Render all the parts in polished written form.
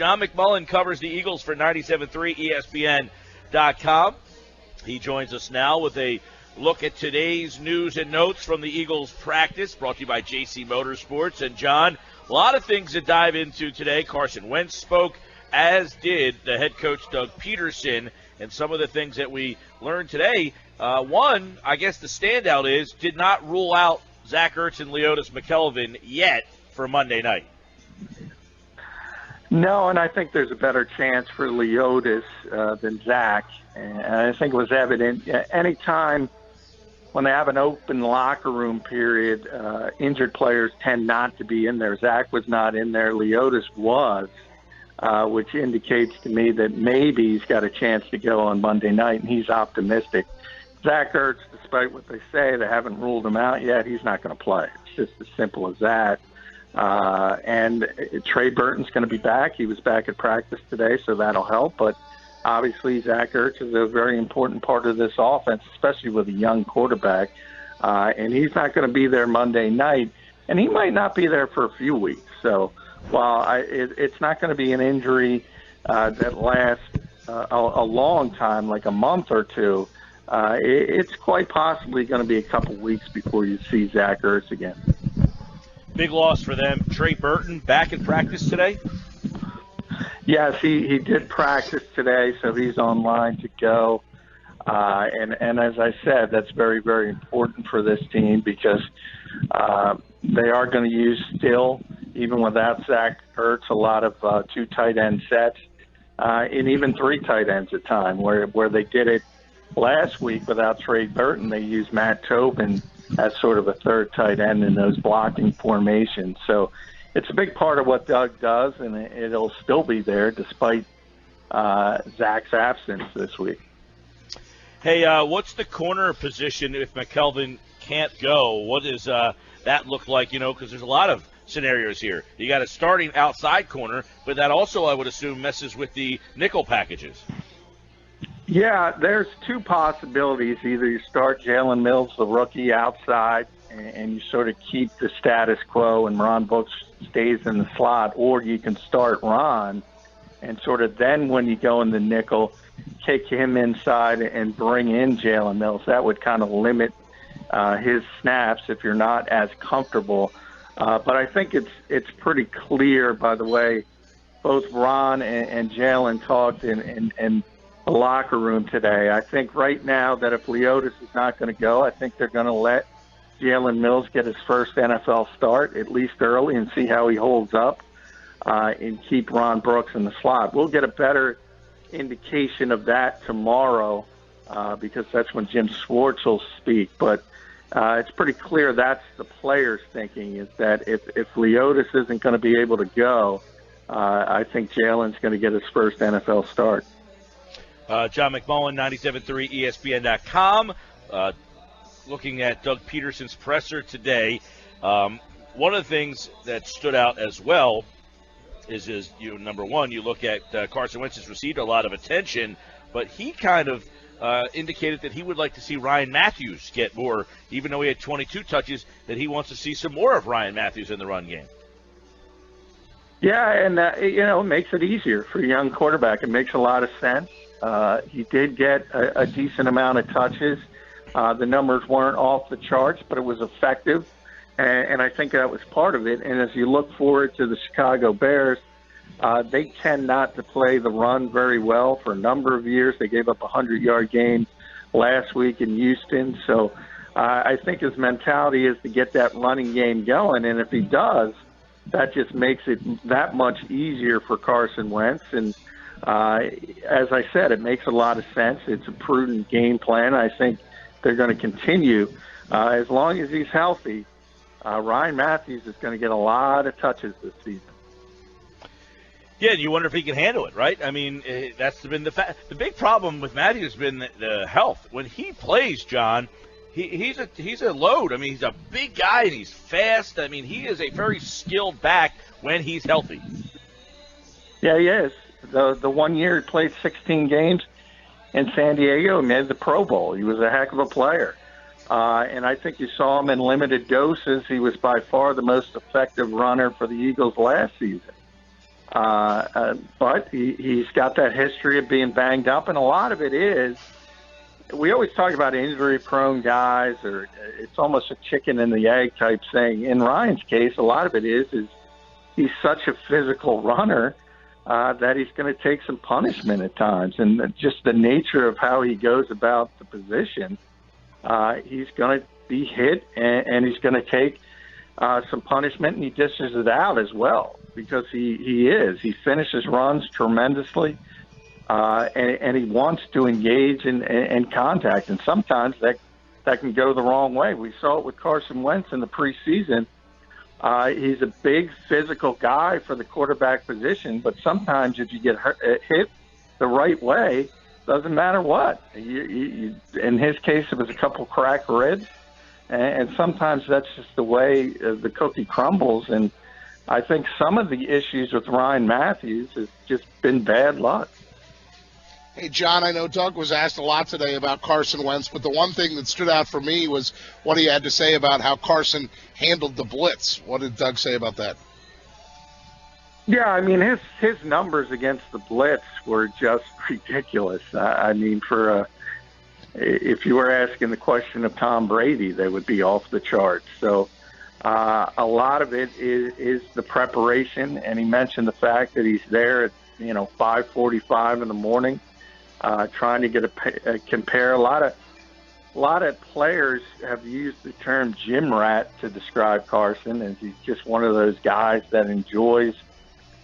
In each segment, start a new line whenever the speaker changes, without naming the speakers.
John McMullen covers the Eagles for 97.3 ESPN.com. He joins us now with a look at today's news and notes from the Eagles practice, brought to you by JC Motorsports. And, John, a lot of things to dive into today. Carson Wentz spoke, as did the head coach Doug Pederson, and some of the things that we learned today. One, I guess the standout is, did not rule out Zach Ertz and Leotis McKelvin yet for Monday night.
No, and I think there's a better chance for Leotis than Zach. And I think it was evident anytime when they have an open locker room period, injured players tend not to be in there. Zach was not in there. Leotis was, which indicates to me that maybe he's got a chance to go on Monday night, and he's optimistic. Zach Ertz, despite what they say, they haven't ruled him out yet. He's not going to play. It's just as simple as that. And Trey Burton's going to be back. He was back at practice today, so that'll help. But obviously, Zach Ertz is a very important part of this offense, especially with a young quarterback. And he's not going to be there Monday night, and he might not be there for a few weeks. So while it's not going to be an injury that lasts a long time, like a month or two, it's quite possibly going to be a couple weeks before you see Zach Ertz again.
Big loss for them. Trey Burton back in practice today?
Yes, he did practice today, so he's online to go. And as I said, that's very, very important for this team because they are going to use still, even without Zach Ertz, a lot of two tight end sets, and even three tight ends at time, where they did it last week without Trey Burton. They used Matt Tobin as sort of a third tight end in those blocking formations. So it's a big part of what Doug does, and it'll still be there despite Zach's absence this week.
Hey, what's the corner position if McKelvin can't go? What does that look like? Because there's a lot of scenarios here. You got a starting outside corner, but that also, I would assume, messes with the nickel packages.
Yeah, there's two possibilities. Either you start Jalen Mills, the rookie, outside, and you sort of keep the status quo and Ron Brooks stays in the slot, or you can start Ron and sort of then when you go in the nickel, kick him inside and bring in Jalen Mills. That would kind of limit his snaps if you're not as comfortable. But I think it's pretty clear, by the way, both Ron and Jalen talked in the locker room today. I think right now that if Leotis is not going to go, I think they're going to let Jalen Mills get his first NFL start, at least early, and see how he holds up and keep Ron Brooks in the slot. We'll get a better indication of that tomorrow because that's when Jim Schwartz will speak. But it's pretty clear that's the players' thinking, is that if Leotis isn't going to be able to go, I think Jalen's going to get his first NFL start.
John McMullen, 97.3 ESPN.com. Looking at Doug Pederson's presser today, one of the things that stood out as well is number one, you look at Carson Wentz has received a lot of attention, but he kind of indicated that he would like to see Ryan Matthews get more, even though he had 22 touches, that he wants to see some more of Ryan Matthews in the run game.
Yeah, and it makes it easier for a young quarterback. It makes a lot of sense. He did get a decent amount of touches. The numbers weren't off the charts, but it was effective, and I think that was part of it. And as you look forward to the Chicago Bears, they tend not to play the run very well for a number of years. They gave up a 100-yard game last week in Houston. So I think his mentality is to get that running game going, and if he does, that just makes it that much easier for Carson Wentz. And as I said, it makes a lot of sense. It's a prudent game plan. I think they're going to continue. As long as he's healthy, Ryan Matthews is going to get a lot of touches this season.
Yeah, you wonder if he can handle it, right? I mean, that's been the big problem with Matthews has been the health. When he plays, John, he's a load. I mean, he's a big guy and he's fast. I mean, he is a very skilled back when he's healthy.
Yeah, he is. The 1 year he played 16 games in San Diego, he made the Pro Bowl. He was a heck of a player. And I think you saw him in limited doses. He was by far the most effective runner for the Eagles last season. But he's got that history of being banged up, and a lot of it is, we always talk about injury-prone guys, or it's almost a chicken and the egg type thing. In Ryan's case, a lot of it is he's such a physical runner that he's going to take some punishment at times. And just the nature of how he goes about the position, he's going to be hit, and he's going to take some punishment, and he dishes it out as well, because he finishes runs tremendously, and he wants to engage in contact, and sometimes that can go the wrong way. We saw it with Carson Wentz in the preseason. He's a big physical guy for the quarterback position, but sometimes if you get hit the right way, doesn't matter what. In his case, it was a couple cracked ribs, and sometimes that's just the way the cookie crumbles. And I think some of the issues with Ryan Matthews has just been bad luck.
Hey, John, I know Doug was asked a lot today about Carson Wentz, but the one thing that stood out for me was what he had to say about how Carson handled the blitz. What did Doug say about that?
Yeah, I mean, his numbers against the blitz were just ridiculous. I mean, if you were asking the question of Tom Brady, they would be off the charts. So a lot of it is the preparation, and he mentioned the fact that he's there at 5:45 in the morning, trying to get compare. A lot of players have used the term gym rat to describe Carson, as he's just one of those guys that enjoys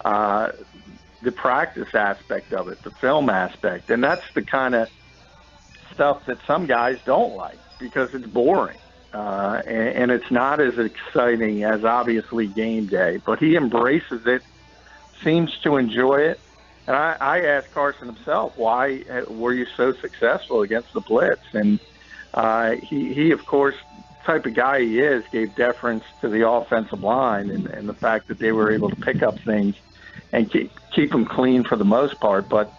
the practice aspect of it, the film aspect, and that's the kind of stuff that some guys don't like, because it's boring, and it's not as exciting as obviously game day. But he embraces it, seems to enjoy it. And I asked Carson himself, why were you so successful against the blitz? And he, of course, type of guy he is, gave deference to the offensive line and the fact that they were able to pick up things and keep them clean for the most part. But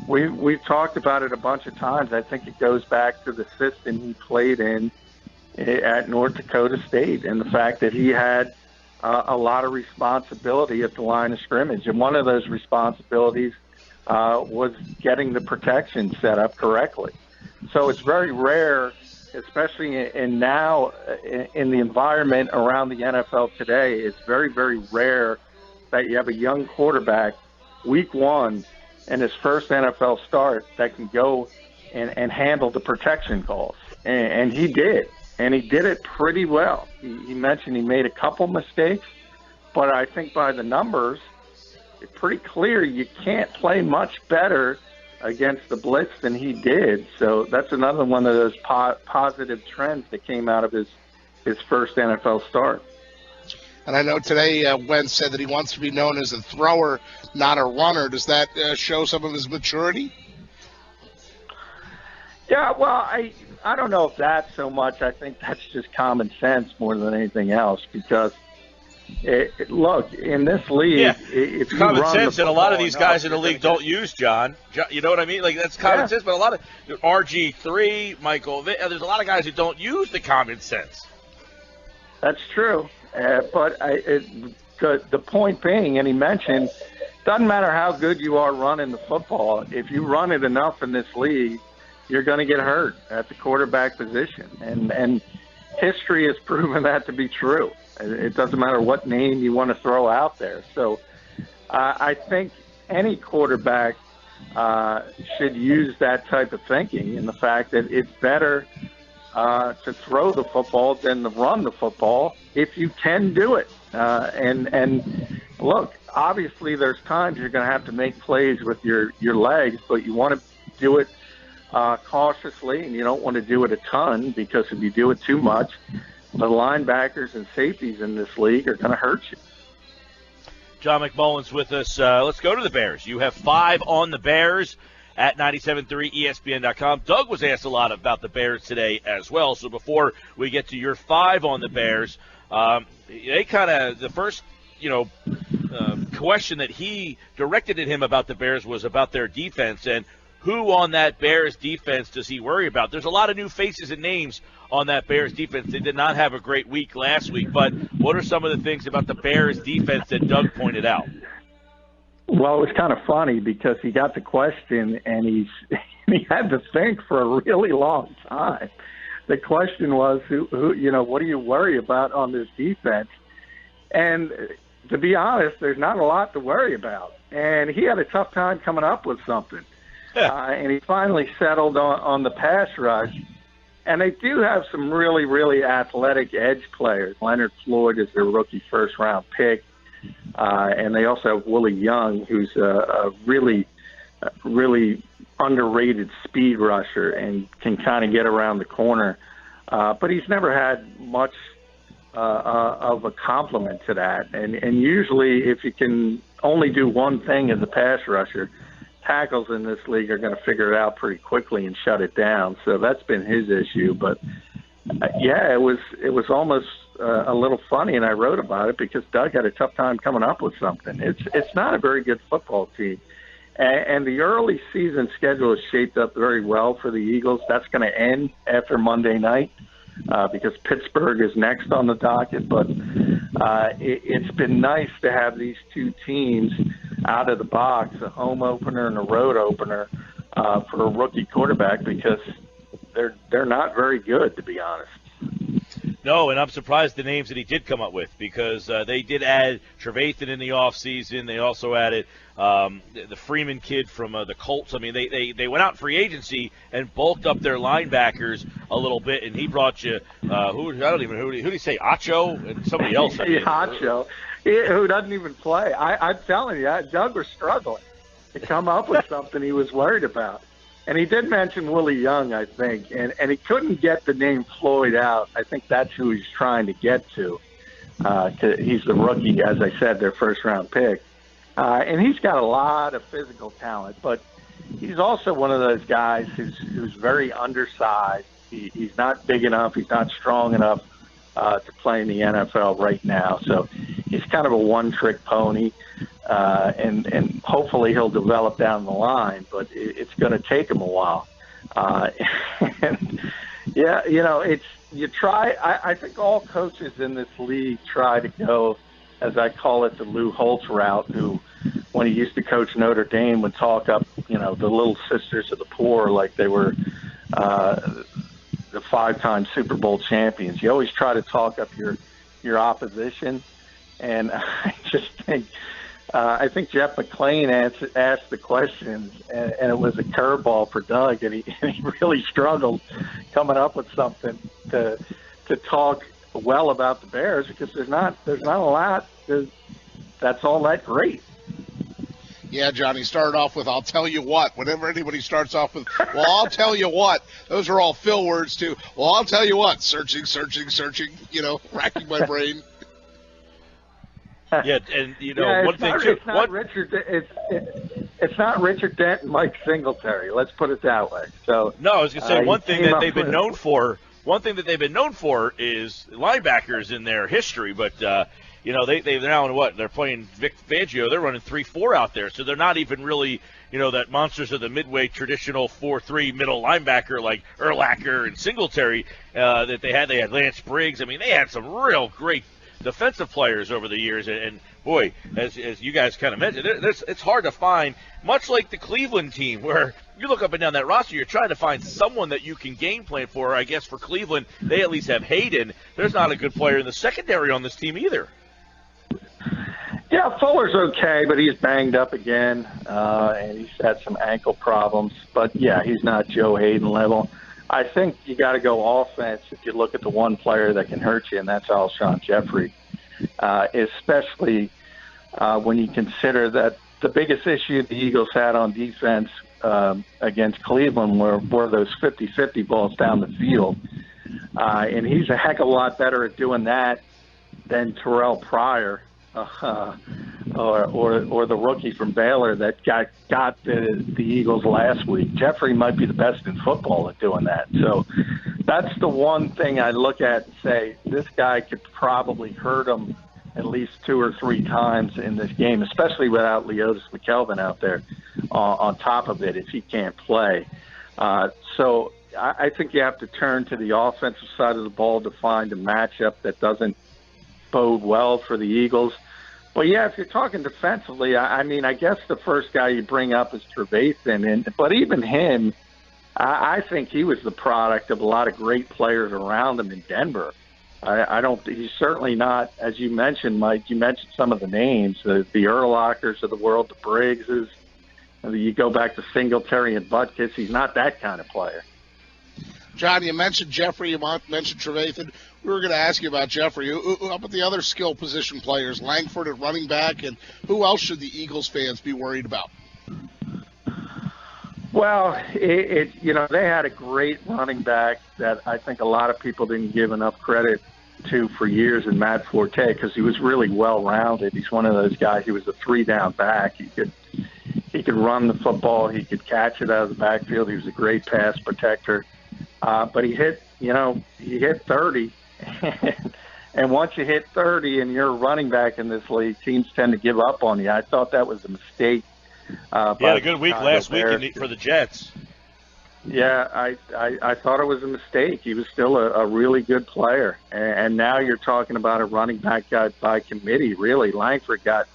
we've talked about it a bunch of times. I think it goes back to the system he played in at North Dakota State, and the fact that he had a lot of responsibility at the line of scrimmage. And one of those responsibilities was getting the protection set up correctly. So it's very rare, especially in the environment around the NFL today, it's very, very rare that you have a young quarterback week one in his first NFL start that can go and handle the protection calls. And he did. And he did it pretty well. He mentioned he made a couple mistakes, but I think by the numbers, it's pretty clear you can't play much better against the blitz than he did. So that's another one of those positive trends that came out of his first NFL start.
And I know today Wentz said that he wants to be known as a thrower, not a runner. Does that show some of his maturity?
Yeah, well, I don't know if that's so much. I think that's just common sense more than anything else, because look, in this league, if you
common
run
sense,
the
and a lot of these
football
guys in the league don't use John. You know what I mean? Like, that's common sense, but a lot of RG3, Michael, there's a lot of guys who don't use the common sense.
That's true, but the point being, and he mentioned, doesn't matter how good you are running the football, if you run it enough in this league, you're going to get hurt at the quarterback position. And history has proven that to be true. It doesn't matter what name you want to throw out there. So I think any quarterback should use that type of thinking, and the fact that it's better to throw the football than to run the football if you can do it. And look, obviously there's times you're going to have to make plays with your legs, but you want to do it cautiously, and you don't want to do it a ton, because if you do it too much, the linebackers and safeties in this league are going to hurt you.
John McMullen's with us. Let's go to the Bears. You have 5 on the Bears at 97.3 ESPN.com. Doug was asked a lot about the Bears today as well. So before we get to your 5 on the Bears, they kind of, the first, question that he directed at him about the Bears was about their defense, and who on that Bears defense does he worry about? There's a lot of new faces and names on that Bears defense. They did not have a great week last week, but what are some of the things about the Bears defense that Doug pointed out?
Well, it was kind of funny because he got the question and he had to think for a really long time. The question was, who what do you worry about on this defense? And to be honest, there's not a lot to worry about. And he had a tough time coming up with something. And he finally settled on the pass rush. And they do have some really, really athletic edge players. Leonard Floyd is their rookie first-round pick. And they also have Willie Young, who's a really, really underrated speed rusher and can kind of get around the corner. But he's never had much of a complement to that. And usually if you can only do one thing as a pass rusher, tackles in this league are going to figure it out pretty quickly and shut it down. So that's been his issue. But, yeah, it was almost a little funny, and I wrote about it because Doug had a tough time coming up with something. It's not a very good football team. And the early season schedule is shaped up very well for the Eagles. That's going to end after Monday night because Pittsburgh is next on the docket. But it's been nice to have these two teams out of the box, a home opener and a road opener for a rookie quarterback because they're not very good, to be honest.
No, and I'm surprised the names that he did come up with because they did add Trevathan in the offseason. They also added the Freeman kid from the Colts. I mean, they went out in free agency and bulked up their linebackers a little bit, and he brought you who did he say, Acho and somebody else? I mean,
Acho, who doesn't even play. I'm telling you, Doug was struggling to come up with something he was worried about. And he did mention Willie Young, I think, and he couldn't get the name Floyd out. I think that's who he's trying to get to. He's the rookie, as I said, their first-round pick. And he's got a lot of physical talent, but he's also one of those guys who's very undersized. He's not big enough. He's not strong enough to play in the NFL right now. So he's kind of a one-trick pony. And hopefully he'll develop down the line, but it's going to take him a while. And yeah, I think all coaches in this league try to go, as I call it, the Lou Holtz route, who, when he used to coach Notre Dame, would talk up, the little sisters of the poor like they were the 5-time Super Bowl champions. You always try to talk up your opposition, and I just think I think Jeff McClain asked the questions, and it was a curveball for Doug, and he really struggled coming up with something to talk well about the Bears because there's not a lot that's all that great.
Yeah, Johnny started off with, I'll tell you what. Whenever anybody starts off with, well, I'll tell you what, those are all Phil words too. Well, I'll tell you what, searching, racking my brain.
Yeah, and one thing too.
It's not Richard Dent and Mike Singletary. Let's put it that way. So
no, I was going to say one thing that they've been known for. One thing that they've been known for is linebackers in their history, but they're now in what? They're playing Vic Fangio. They're running 3-4 out there, so they're not even really that monsters of the midway traditional 4-3 middle linebacker like Urlacher and Singletary that they had. They had Lance Briggs. I mean, they had some real great defensive players over the years, and boy, as you guys kind of mentioned, it's hard to find, much like the Cleveland team, where you look up and down that roster, you're trying to find someone that you can game plan for. I guess for Cleveland, they at least have Hayden. There's not a good player in the secondary on this team either.
Yeah, Fuller's okay, but he's banged up again, and he's had some ankle problems. But, yeah, he's not Joe Hayden level. I think you got to go offense if you look at the one player that can hurt you, and that's Alshon Jeffrey, especially when you consider that the biggest issue the Eagles had on defense against Cleveland were those 50-50 balls down the field. And he's a heck of a lot better at doing that than Terrell Pryor or the rookie from Baylor that got the Eagles last week. Jeffrey might be the best in football at doing that. So that's the one thing I look at and say, this guy could probably hurt him at least 2 or 3 times in this game, especially without Leotis McKelvin out there on top of it if he can't play. So I think you have to turn to the offensive side of the ball to find a matchup that doesn't bode well for the Eagles. Well, yeah, if you're talking defensively, I mean, I guess the first guy you bring up is Trevathan, but even him, I think he was the product of a lot of great players around him in Denver. I don't. He's certainly not, as you mentioned, Mike. You mentioned some of the names, the Urlachers of the world, the Briggses. You go back to Singletary and Butkus. He's not that kind of player.
John, you mentioned Jeffrey. You mentioned Trevathan. We were going to ask you about Jeffrey. How about the other skill position players, Langford at running back, and who else should the Eagles fans be worried about?
Well, they had a great running back that I think a lot of people didn't give enough credit to for years in Matt Forte because he was really well-rounded. He's one of those guys. He was a three-down back. He could run the football. He could catch it out of the backfield. He was a great pass protector. But he hit 30. And once you hit 30 and you're a running back in this league, teams tend to give up on you. I thought that was a mistake.
He had a good week last week for the Jets.
Yeah, I thought it was a mistake. He was still a really good player. And now you're talking about a running back guy by committee, really. Langford got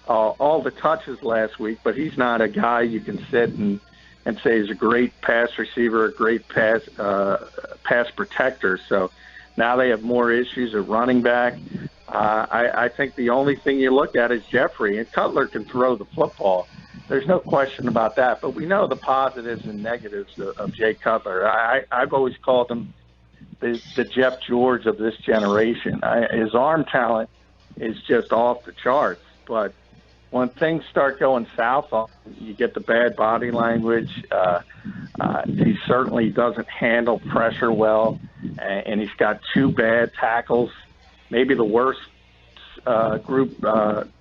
all the touches last week, but he's not a guy you can sit and say he's a great pass receiver, a great pass protector. So now they have more issues at running back. I think the only thing you look at is Jeffrey, and Cutler can throw the football. There's no question about that. But we know the positives and negatives of Jay Cutler. I've always called him the Jeff George of this generation. His arm talent is just off the charts. But when things start going south, you get the bad body language. He certainly doesn't handle pressure well, and he's got two bad tackles, maybe the worst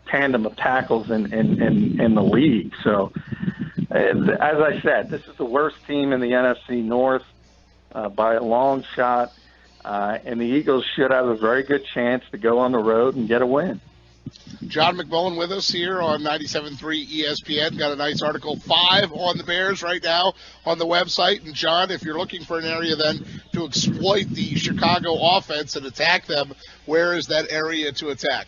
tandem of tackles in the league. So, as I said, this is the worst team in the NFC North by a long shot, and the Eagles should have a very good chance to go on the road and get a win.
John McMullen with us here on 97.3 ESPN. Got a nice article, 5 on the Bears right now on the website. And, John, if you're looking for an area then to exploit the Chicago offense and attack them, where is that area to attack?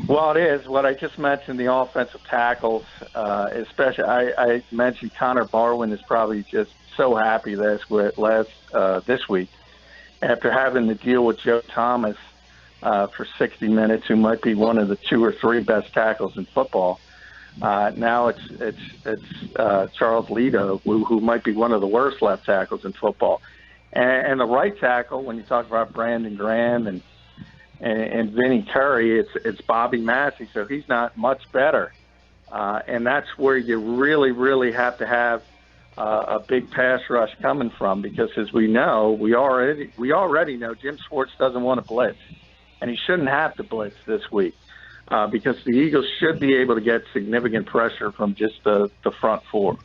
Well, it is. What I just mentioned, the offensive tackles, especially I mentioned Connor Barwin is probably just so happy this week after having to deal with Joe Thomas for 60 minutes, who might be one of the 2 or 3 best tackles in football. Now it's Charles Lito, who might be one of the worst left tackles in football. And the right tackle, when you talk about Brandon Graham and Vinny Curry, it's Bobby Massey, so he's not much better. And that's where you really, really have to have a big pass rush coming from, because as we know, we already know Jim Schwartz doesn't want to blitz. And he shouldn't have to blitz this week because the Eagles should be able to get significant pressure from just the front 4.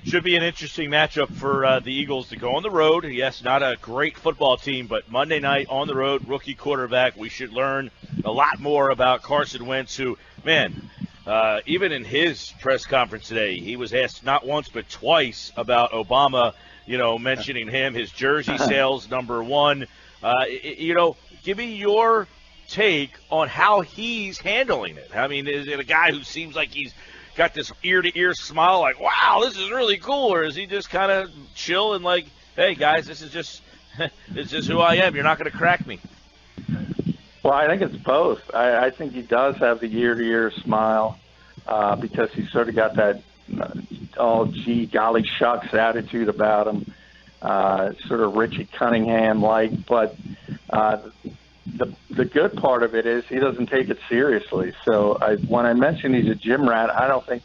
Should be an interesting matchup for the Eagles to go on the road. Yes, not a great football team, but Monday night on the road, rookie quarterback. We should learn a lot more about Carson Wentz, who, man, even in his press conference today, he was asked not once but twice about Obama, mentioning him, his jersey sales, number 1. Give me your take on how he's handling it. I mean, is it a guy who seems like he's got this ear-to-ear smile like, wow, this is really cool, or is he just kind of chill and like, hey, guys, this is just who I am. You're not going to crack me.
Well, I think it's both. I think he does have the ear-to-ear smile because he's sort of got that, golly shucks attitude about him, sort of Richie Cunningham-like, but the good part of it is he doesn't take it seriously. So when I mention he's a gym rat, I don't think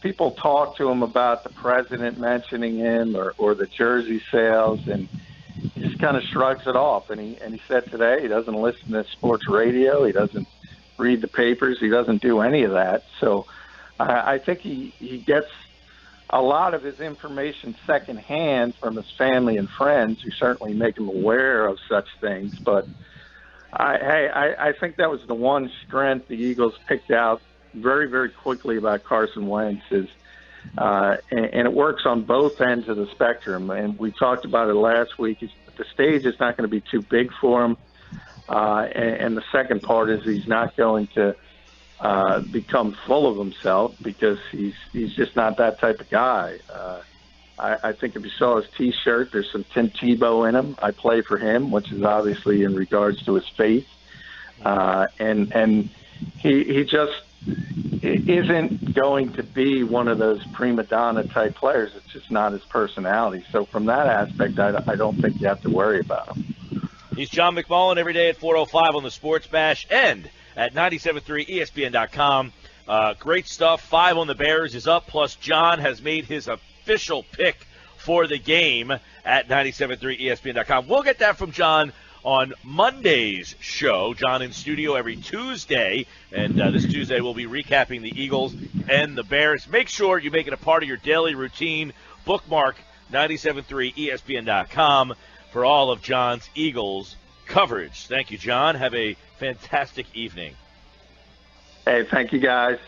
people talk to him about the president mentioning him or the jersey sales, and he just kind of shrugs it off. And he said today he doesn't listen to sports radio, he doesn't read the papers, he doesn't do any of that. So I think he gets a lot of his information secondhand from his family and friends, who certainly make him aware of such things. But I think that was the one strength the Eagles picked out very, very quickly about Carson Wentz is, and it works on both ends of the spectrum. And we talked about it last week. The stage is not going to be too big for him. And the second part is he's not going to become full of himself because he's just not that type of guy. I think if you saw his T-shirt, there's some Tim Tebow in him. I play for him, which is obviously in regards to his faith. And he just isn't going to be one of those prima donna type players. It's just not his personality. So from that aspect, I don't think you have to worry about him.
He's John McMullen every day at 4:05 on the Sports Bash and at 97.3 ESPN.com. Great stuff. 5 on the Bears is up, plus John has made his official pick for the game at 97.3 ESPN.com. We'll get that from John on Monday's show. John in studio every Tuesday, and this Tuesday we'll be recapping the Eagles and the Bears. Make sure you make it a part of your daily routine. Bookmark 97.3 ESPN.com for all of John's Eagles coverage. Thank you, John. Have a fantastic evening.
Hey, thank you, guys.